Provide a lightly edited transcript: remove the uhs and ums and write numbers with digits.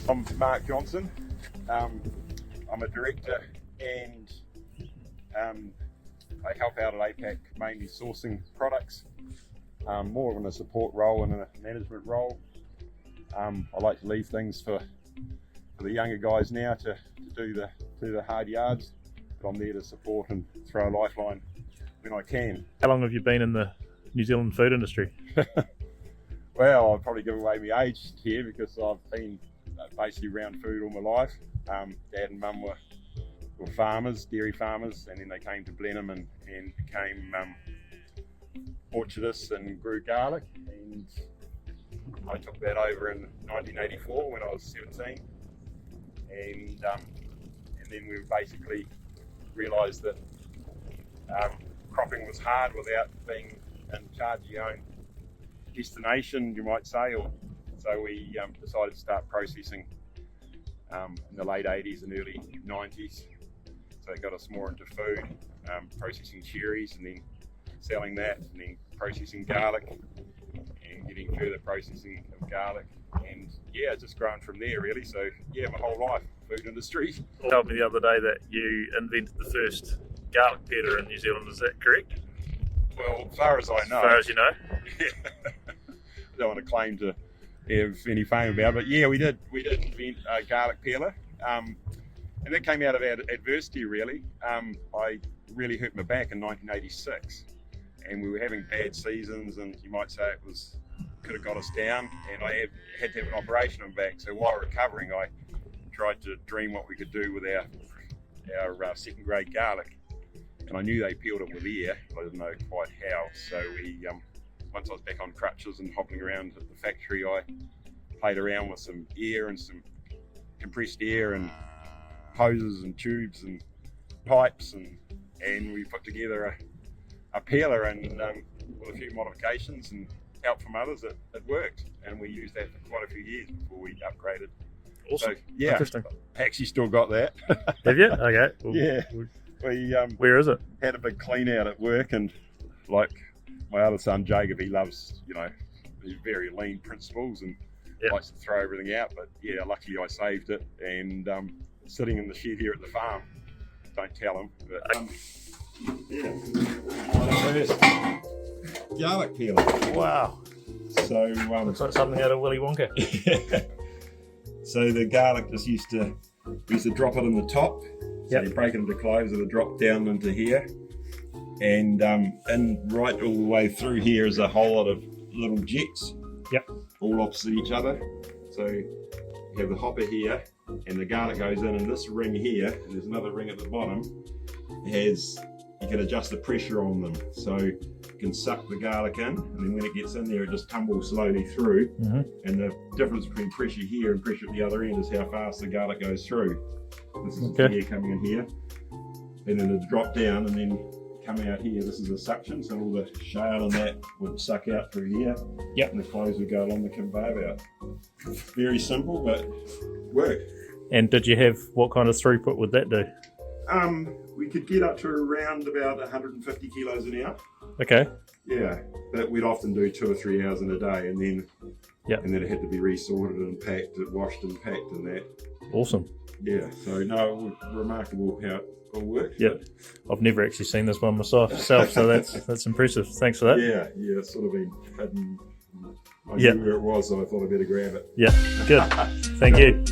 I'm Mark Johnson. I'm a director and I help out at APAC mainly sourcing products, more in a support role and in a management role. I like to leave things for the younger guys now to do the hard yards, but I'm there to support and throw a lifeline when I can. How long have you been in the New Zealand food industry? Well, I'll probably give away my age here because I've been basically around food all my life. Dad and Mum were farmers, dairy farmers, and then they came to Blenheim and became orchardists and grew garlic. And I took that over in 1984 when I was 17. And then we basically realised that cropping was hard without being in charge of your own destination, you might say, so we decided to start processing in the late 80s and early 90s. So it got us more into food, processing cherries and then selling that, and then processing garlic and getting further processing of garlic, and yeah, just growing from there really. So yeah, my whole life, food industry. You told me the other day that you invented the first garlic peeler in New Zealand, is that correct? Well, as far as I know. As far as you know. I don't want to claim to have any fame about it, but yeah, we did invent a garlic peeler, and that came out of adversity really. I really hurt my back in 1986, and we were having bad seasons, and you might say it could have got us down, and I had to have an operation on my back. So while recovering, I tried to dream what we could do with our second grade garlic, and I knew they peeled it with air, but I didn't know quite how. So we once I was back on crutches and hobbling around at the factory, I played around with some air and some compressed air and hoses and tubes and pipes, and we put together a peeler, and with a few modifications and help from others, it worked, and we used that for quite a few years before we upgraded. Awesome. So, yeah, Interesting. actually still got that. Have you? Okay. Well, Yeah. We where is it? had a big clean out at work, and like my other son Jacob, he loves, these very lean principles and likes to throw everything out, but yeah, luckily I saved it, and sitting in the shed here at the farm. Don't tell him, but yeah, my first garlic peeler. Wow. So Looks like something out of Willy Wonka. so the garlic we used to drop it in the top. So you break it into cloves and it drop down into here, and right all the way through here is a whole lot of little jets. Yep. All opposite each other. So you have the hopper here, and the garlic goes in, and this ring here, and there's another ring at the bottom, you can adjust the pressure on them. So you can suck the garlic in, and then when it gets in there, it just tumbles slowly through. Mm-hmm. And the difference between pressure here and pressure at the other end is how fast the garlic goes through. This is the air coming in here, and then it drop down, and then coming out here, this is a suction, so all the shale and that would suck out through here. Yep. And the cloves would go along the conveyor belt. Very simple, but work. And did you have, what kind of throughput would that do? We could get up to around about 150 kilos an hour. Okay. Yeah, but we'd often do 2 or 3 hours in a day, and then it had to be resorted and packed, washed and packed and that. Awesome. Yeah, so no, remarkable how it all works. Yeah, I've never actually seen this one myself, so that's impressive. Thanks for that. Yeah, it's sort of been hidden. I knew where it was, so I thought I'd better grab it. Yeah, good. Thank you.